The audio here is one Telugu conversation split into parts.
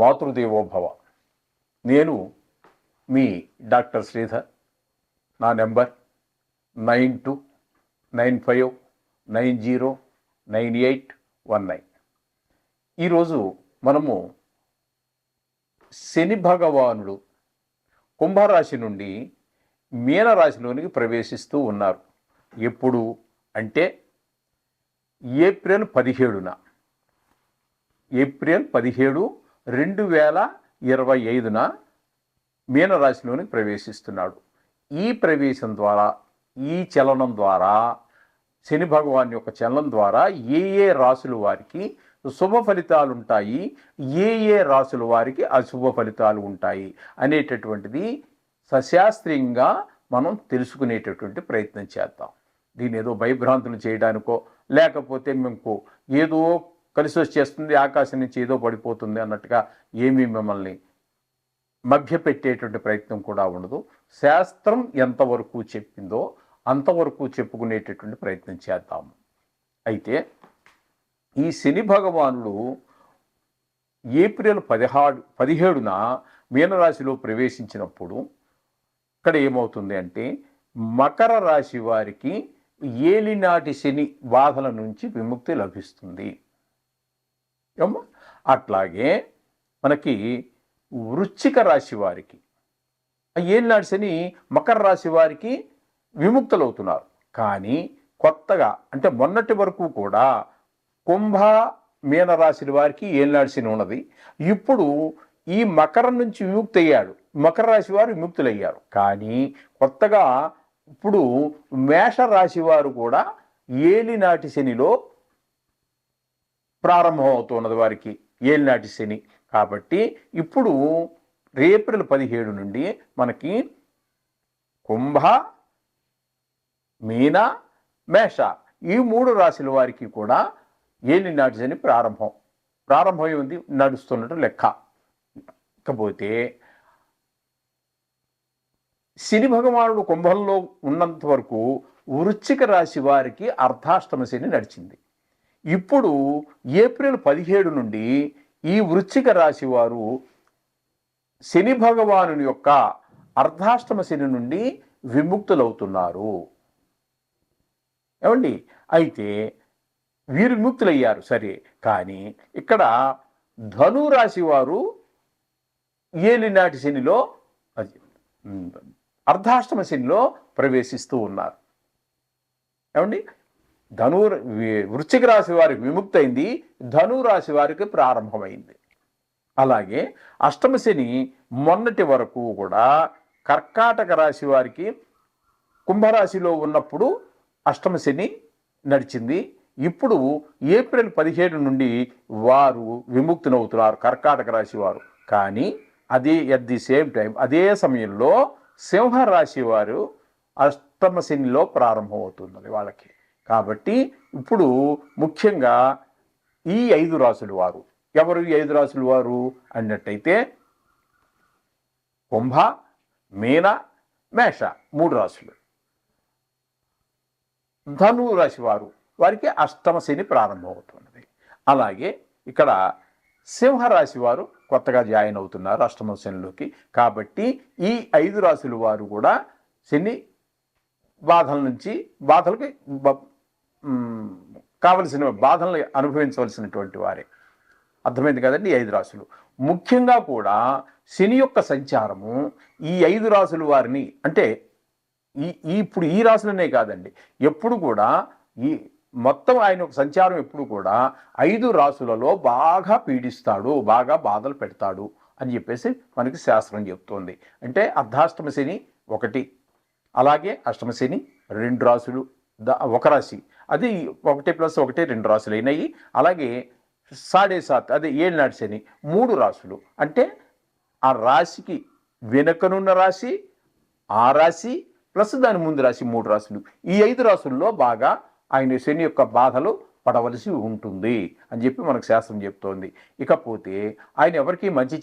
మాతృదేవోభవ. నేను మీ డాక్టర్ శ్రీధర్. నా నెంబర్ 9295909819. ఈరోజు మనము శని భగవానుడు కుంభరాశి నుండి మీనరాశిలోనికి ప్రవేశిస్తూ ఉన్నారు. ఎప్పుడు అంటే ఏప్రిల్ 17, 2025 మీనరాశిలోనికి ప్రవేశిస్తున్నాడు. ఈ ప్రవేశం ద్వారా, ఈ చలనం ద్వారా, శని భగవాన్ యొక్క చలనం ద్వారా ఏ రాశుల వారికి శుభ ఫలితాలు ఉంటాయి, ఏ రాశుల వారికి అశుభ ఫలితాలు ఉంటాయి అనేటటువంటిది సశాస్త్రీయంగా మనం తెలుసుకునేటటువంటి ప్రయత్నం చేద్దాం. దీని ఏదో భయభ్రాంతులు చేయడానికో, లేకపోతే మీకు ఏదో కలిసి వచ్చేస్తుంది, ఆకాశం నుంచి ఏదో పడిపోతుంది అన్నట్టుగా ఏమీ మిమ్మల్ని మభ్యపెట్టేటువంటి ప్రయత్నం కూడా ఉండదు. శాస్త్రం ఎంతవరకు చెప్పిందో అంతవరకు చెప్పుకునేటటువంటి ప్రయత్నం చేద్దాము. అయితే ఈ శని భగవానుడు ఏప్రిల్ 17న మీనరాశిలో ప్రవేశించినప్పుడు ఇక్కడ ఏమవుతుంది అంటే మకర రాశి వారికి ఏలినాటి శని బాధల నుంచి విముక్తి లభిస్తుంది. అట్లాగే మనకి వృశ్చిక రాశి వారికి ఏలినాటి శని మకర రాశి వారికి విముక్తులవుతున్నారు. కానీ కొత్తగా అంటే మొన్నటి వరకు కూడా కుంభ మీనరాశి వారికి ఏలినాటి శని ఉన్నది. ఇప్పుడు ఈ మకరం నుంచి విముక్తి అయ్యాడు, మకర రాశి వారు విముక్తులయ్యారు. కానీ కొత్తగా ఇప్పుడు మేషరాశి వారు కూడా ఏలినాటి శనిలో ప్రారంభమవుతున్నది వారికి ఏలినాటి శని. కాబట్టి ఇప్పుడు ఏప్రిల్ 17 నుండి మనకి కుంభ, మీన, మేష ఈ 3 రాశుల వారికి కూడా ఏలినాటి శని ప్రారంభమై ఉంది, నడుస్తున్నట్టు లెక్క. ఇకపోతే శని భగవానుడు కుంభంలో ఉన్నంత వరకు వృశ్చిక రాశి వారికి అర్ధాష్టమ శని నడిచింది. ఇప్పుడు ఏప్రిల్ 17 నుండి ఈ వృశ్చిక రాశి వారు శని భగవానుని యొక్క అర్ధాష్టమ శని నుండి విముక్తులవుతున్నారు. ఏమండి? అయితే వీరు విముక్తులయ్యారు సరే, కానీ ఇక్కడ ధనురాశి వారు ఏలినాటి శనిలో అర్ధాష్టమ శనిలో ప్రవేశిస్తూ ఉన్నారు. ఏమండి? వృశ్చిక రాశి వారికి విముక్తి అయింది, ధనురాశి వారికి ప్రారంభమైంది. అలాగే అష్టమ శని మొన్నటి వరకు కూడా కర్కాటక రాశి వారికి కుంభరాశిలో ఉన్నప్పుడు అష్టమ శని నడిచింది. ఇప్పుడు ఏప్రిల్ 17 నుండి వారు విముక్తులవుతున్నారు కర్కాటక రాశి వారు. కానీ అదే అట్ ది సేమ్ టైం అదే సమయంలో సింహరాశి వారు అష్టమ శనిలో ప్రారంభమవుతున్నది వాళ్ళకి. కాబట్టి ఇప్పుడు ముఖ్యంగా ఈ 5 రాశుల వారు ఎవరు? ఈ 5 రాశుల వారు అన్నట్టయితే కుంభ, మీన, మేష 3 రాశులు. ధను రాశి వారికి అష్టమ శని ప్రారంభమవుతున్నది. అలాగే ఇక్కడ సింహరాశి వారు కొత్తగా జాయిన్ అవుతున్నారు అష్టమ శనిలోకి. కాబట్టి ఈ 5 రాశుల వారు కూడా శని బాధలకి కావలసిన బాధల్ని అనుభవించవలసినటువంటి వారే. అర్థమైంది కదండి? ఈ 5 రాశులు ముఖ్యంగా కూడా శని యొక్క సంచారము ఈ 5 రాశుల వారిని అంటే ఇప్పుడు ఈ రాశులనే కాదండి, ఎప్పుడు కూడా ఈ మొత్తం ఆయన యొక్క సంచారం ఎప్పుడు కూడా 5 రాశులలో బాగా పీడిస్తాడు, బాగా బాధలు పెడతాడు అని చెప్పేసి మనకి శాస్త్రం చెప్తోంది. అంటే అర్ధాష్టమ శని 1, అలాగే అష్టమ శని 2 రాశులు, 1 రాశి, అది 1 + 1 2 రాశులు అయినాయి. అలాగే 7.5 అది ఏలినాటి శని 3 రాశులు. అంటే ఆ రాశికి వెనుకనున్న రాశి, ఆ రాశి ప్లస్ దాని ముందు రాశి 3 రాశులు. ఈ 5 రాశుల్లో బాగా ఆయన శని యొక్క బాధలు పడవలసి ఉంటుంది అని చెప్పి మనకు శాస్త్రం చెప్తోంది. ఇకపోతే ఆయన ఎవరికి మంచి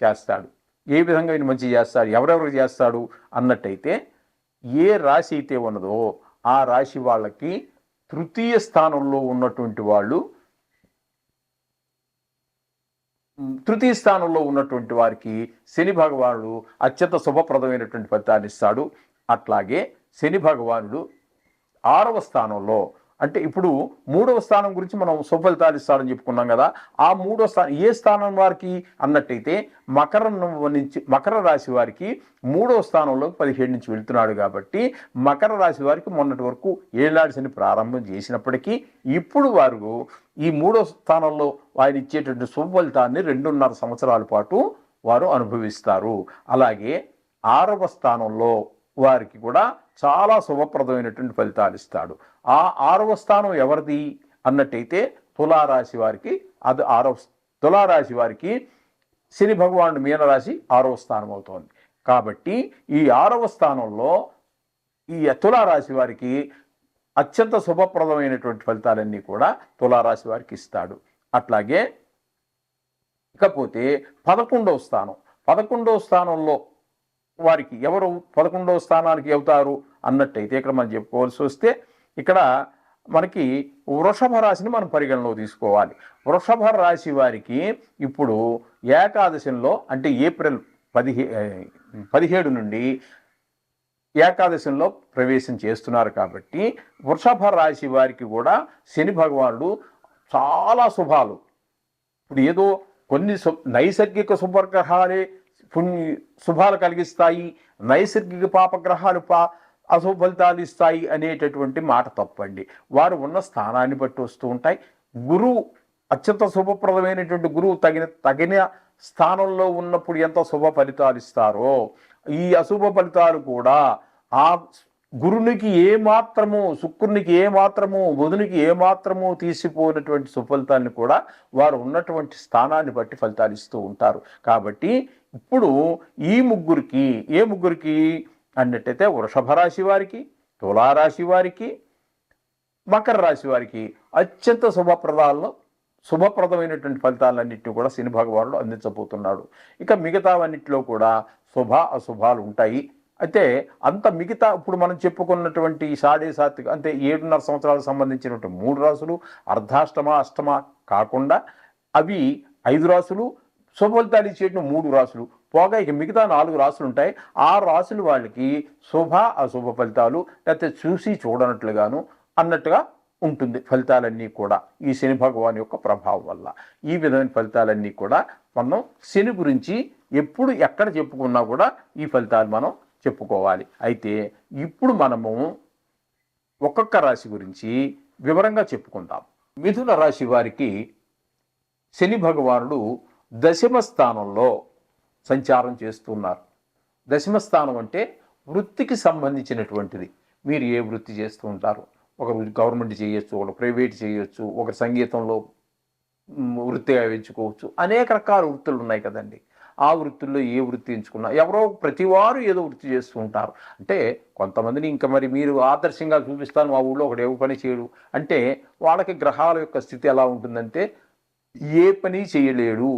చేస్తాడు, ఏ విధంగా ఆయన మంచి చేస్తాడు, ఎవరెవరికి చేస్తాడు అన్నట్టయితే ఏ రాశి అయితే ఉన్నదో ఆ రాశి వాళ్ళకి తృతీయ స్థానంలో ఉన్నటువంటి వాళ్ళు తృతీయ స్థానంలో ఉన్నటువంటి వారికి శని భగవానుడు అత్యంత శుభప్రదమైనటువంటి ఫలితాన్ని ఇస్తాడు. అట్లాగే శని భగవానుడు 6వ స్థానంలో, అంటే ఇప్పుడు 3వ స్థానం గురించి మనం సుఫలితాలు ఇస్తాడని చెప్పుకున్నాం కదా. ఆ 3వ స్థానం ఏ స్థానం వారికి అన్నట్టయితే మకర రాశి వారికి 3వ స్థానంలో 17 నుంచి వెళ్తున్నాడు. కాబట్టి మకర రాశి వారికి మొన్నటి వరకు ఏళ్ళాడి శని ప్రారంభం చేసినప్పటికీ ఇప్పుడు వారు ఈ 3వ స్థానంలో ఆయన ఇచ్చేటువంటి సుఫలితాన్ని 2.5 సంవత్సరాల పాటు వారు అనుభవిస్తారు. అలాగే 6వ స్థానంలో వారికి కూడా చాలా శుభప్రదమైనటువంటి ఫలితాలు ఇస్తాడు. ఆ 6వ స్థానం ఎవరిది అన్నట్టయితే తులారాశి వారికి. అది తులారాశి వారికి శని భగవానుడు మీనరాశి 6వ స్థానం అవుతోంది. కాబట్టి ఈ 6వ స్థానంలో ఈ తులారాశి వారికి అత్యంత శుభప్రదమైనటువంటి ఫలితాలన్నీ కూడా తులారాశి వారికి ఇస్తాడు. అట్లాగే ఇకపోతే 11వ స్థానం, 11వ స్థానంలో వారికి ఎవరు 11వ స్థానానికి అవుతారు అన్నట్టయితే ఇక్కడ మనం చెప్పుకోవాల్సి వస్తే ఇక్కడ మనకి వృషభ రాశిని మనం పరిగణలో తీసుకోవాలి. వృషభ రాశి వారికి ఇప్పుడు ఏకాదశంలో, అంటే ఏప్రిల్ 17 నుండి ఏకాదశంలో ప్రవేశం చేస్తున్నారు. కాబట్టి వృషభ రాశి వారికి కూడా శని భగవానుడు చాలా శుభాలు, ఇప్పుడు ఏదో కొన్ని నైసర్గిక శుభగ్రహాలే శుభాలు కలిగిస్తాయి, నైసర్గిక పాపగ్రహాలు అశుభ ఫలితాలు ఇస్తాయి అనేటటువంటి మాట తప్పండి. వారు ఉన్న స్థానాన్ని బట్టి వస్తూ ఉంటాయి. గురువు అత్యంత శుభప్రదమైనటువంటి గురువు తగిన స్థానంలో ఉన్నప్పుడు ఎంత శుభ ఫలితాలు ఇస్తారో, ఈ అశుభ ఫలితాలు కూడా ఆ గురునికి ఏమాత్రము, శుక్రునికి ఏమాత్రము, బుధునికి ఏమాత్రము తీసిపోయినటువంటి సుఫలితాన్ని కూడా వారు ఉన్నటువంటి స్థానాన్ని బట్టి ఫలితాలు ఇస్తూ ఉంటారు. కాబట్టి ఇప్పుడు ఈ ముగ్గురికి, ఏ ముగ్గురికి అన్నట్టయితే వృషభ రాశి వారికి, తులారాశి వారికి, మకర రాశి వారికి అత్యంత శుభప్రదమైనటువంటి ఫలితాలన్నింటినీ కూడా శని భగవానుడు అందించబోతున్నాడు. ఇక మిగతావన్నింటిలో కూడా శుభ అశుభాలు ఉంటాయి. అయితే అంత మిగతా ఇప్పుడు మనం చెప్పుకున్నటువంటి సాడేసాత్విక, అంటే 7.5 సంవత్సరాలకు సంబంధించినటువంటి 3 రాసులు, అర్ధాష్టమ అష్టమ కాకుండా అవి 5 రాసులు, శుభఫలితాలు ఇచ్చేట 3 రాసులు పోగా ఇక మిగతా 4 రాసులు ఉంటాయి. ఆ రాసులు వాళ్ళకి శుభ అశుభ ఫలితాలు, లేకపోతే చూసి చూడనట్లుగాను అన్నట్టుగా ఉంటుంది ఫలితాలన్నీ కూడా ఈ శని భగవాన్ యొక్క ప్రభావం వల్ల. ఈ విధమైన ఫలితాలన్నీ కూడా మనం శని గురించి ఎప్పుడు ఎక్కడ చెప్పుకున్నా కూడా ఈ ఫలితాలు మనం చెప్పుకోవాలి. అయితే ఇప్పుడు మనము ఒక్కొక్క రాశి గురించి వివరంగా చెప్పుకుందాం. మిథున రాశి వారికి శని భగవానుడు 10వ స్థానంలో సంచారం చేస్తున్నారు. 10వ స్థానం అంటే వృత్తికి సంబంధించినటువంటిది. మీరు ఏ వృత్తి చేస్తూ ఉంటారు? ఒకరు గవర్నమెంట్ చేయొచ్చు, ఒకరు ప్రైవేట్ చేయొచ్చు, ఒకరు సంగీతంలో వృత్తిగా ఎంచుకోవచ్చు. అనేక రకాల వృత్తులు ఉన్నాయి కదండి. ఆ వృత్తుల్లో ఏ వృత్తి ఎంచుకున్నా ఎవరో ప్రతివారు ఏదో వృత్తి చేస్తూ ఉంటారు. అంటే కొంతమందిని ఇంకా మరి మీరు ఆదర్శంగా చూపిస్తాను, మా ఊళ్ళో ఒకడు ఏ పని చేయడు అంటే వాళ్ళకి గ్రహాల యొక్క స్థితి ఎలా ఉంటుందంటే ఏ పని చేయలేడు,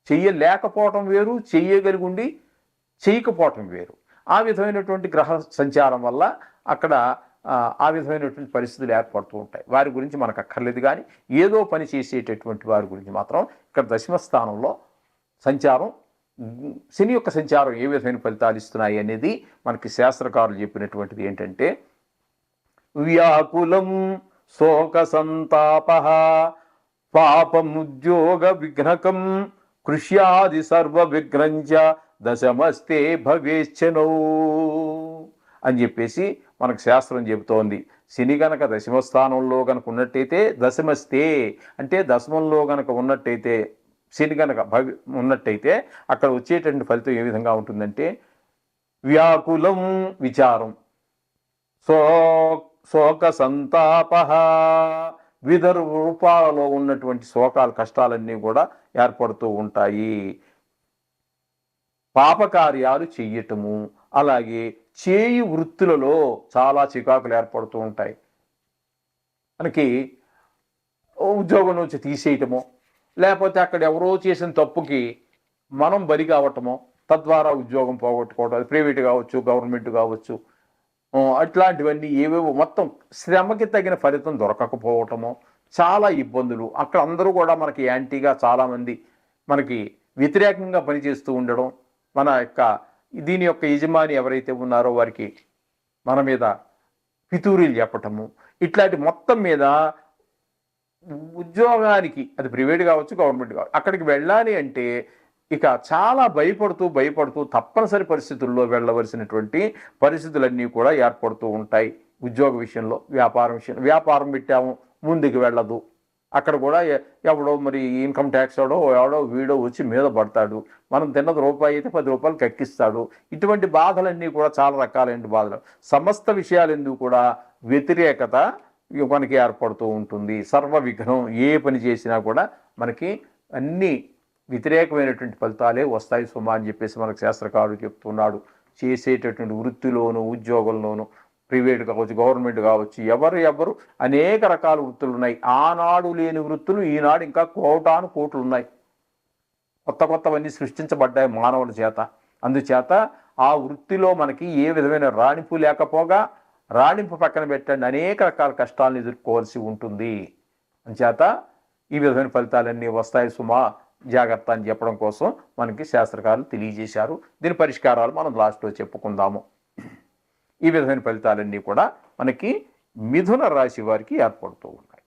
చెయ్యలేకపోవటం వేరు, చెయ్యగలిగి ఉండి చేయకపోవటం వేరు. ఆ విధమైనటువంటి గ్రహ సంచారం వల్ల అక్కడ ఆ విధమైనటువంటి పరిస్థితులు ఏర్పడుతూ ఉంటాయి. వారి గురించి మనకు అక్కర్లేదు. కానీ ఏదో పని చేసేటటువంటి వారి గురించి మాత్రం ఇక్కడ 10వ స్థానంలో సంచారం, శని యొక్క సంచారం ఏ విధమైన ఫలితాలు ఇస్తున్నాయి అనేది మనకి శాస్త్రకారులు చెప్పినటువంటిది ఏంటంటే, వ్యాకులం శోక సంతాప పాపముద్యోగ విఘ్నకం కృష్యాది సర్వ విఘ్నంచ దశమస్తే భవేచ్చనో అని చెప్పేసి మనకు శాస్త్రం చెబుతోంది. శని గనక 10వ స్థానంలో కనుక ఉన్నట్టయితే, దశమస్తే అంటే దశమంలో కనుక ఉన్నట్టయితే, శని కనుక ఉన్నట్టయితే అక్కడ వచ్చేటువంటి ఫలితం ఏ విధంగా ఉంటుందంటే వ్యాకులం విచారం, శోక సంతాప, వివిధ రూపాలలో ఉన్నటువంటి శోకాలు, కష్టాలన్నీ కూడా ఏర్పడుతూ ఉంటాయి. పాపకార్యాలు చెయ్యటము, అలాగే చేయి వృత్తులలో చాలా చికాకులు ఏర్పడుతూ ఉంటాయి. మనకి ఉద్యోగం నుంచి తీసేయటమో, లేకపోతే అక్కడ ఎవరో చేసిన తప్పుకి మనం బలి కావటమో, తద్వారా ఉద్యోగం పోగొట్టుకోవడం, అది ప్రైవేట్ కావచ్చు, గవర్నమెంట్ కావచ్చు, అట్లాంటివన్నీ ఏవేవో మొత్తం శ్రమకి తగిన ఫలితం దొరకకపోవటమో, చాలా ఇబ్బందులు. అక్కడ అందరూ కూడా మనకి యాంటీగా చాలామంది మనకి వ్యతిరేకంగా పనిచేస్తూ ఉండడం, మన యొక్క దీని యొక్క యజమాని ఎవరైతే ఉన్నారో వారికి మన మీద పితూరీలు చెప్పటము, ఇట్లాంటి మొత్తం మీద ఉద్యోగానికి అది ప్రైవేట్ కావచ్చు, గవర్నమెంట్ కావచ్చు, అక్కడికి వెళ్ళాలి అంటే ఇక చాలా భయపడుతూ తప్పనిసరి పరిస్థితుల్లో వెళ్ళవలసినటువంటి పరిస్థితులన్నీ కూడా ఏర్పడుతూ ఉంటాయి. ఉద్యోగ విషయంలో, వ్యాపారం పెట్టాము, ముందుకు వెళ్ళదు. అక్కడ కూడా ఎవడో మరి ఇన్కమ్ ట్యాక్స్ ఎవడో వీడో వచ్చి మీద పడతాడు. మనం తిన్నది రూపాయి అయితే 10 రూపాయలు కక్కిస్తాడు. ఇటువంటి బాధలన్నీ కూడా చాలా రకాలైన బాధలు. సమస్త విషయాలు ఎందుకు కూడా వ్యతిరేకత మనకి ఏర్పడుతూ ఉంటుంది. సర్వ విఘ్నం, ఏ పని చేసినా కూడా మనకి అన్ని వ్యతిరేకమైనటువంటి ఫలితాలే వస్తాయి సుమా అని చెప్పేసి మనకు శాస్త్రకారుడు చెప్తున్నాడు. చేసేటటువంటి వృత్తిలోను, ఉద్యోగంలోను, ప్రైవేట్ కావచ్చు, గవర్నమెంట్ కావచ్చు, ఎవరు అనేక రకాల వృత్తులు ఉన్నాయి. ఆనాడు లేని వృత్తులు ఈనాడు ఇంకా కోట్లు ఉన్నాయి. కొత్తవన్నీ సృష్టించబడ్డాయి మానవుల చేత. అందుచేత ఆ వృత్తిలో మనకి ఏ విధమైన రాణింపు లేకపోగా, రాణింపు పక్కన పెట్టండి, అనేక రకాల కష్టాలను ఎదుర్కోవాల్సి ఉంటుంది. అందుచేత ఈ విధమైన ఫలితాలన్నీ వస్తాయి సుమా, జాగ్రత్త అని చెప్పడం కోసం మనకి శాస్త్రకారులు తెలియజేశారు. దీని పరిష్కారాలు మనం లాస్ట్లో చెప్పుకుందాము. ఈ విధమైన ఫలితాలన్నీ కూడా మనకి మిథున రాశి వారికి ఏర్పడుతూ ఉంటాయి.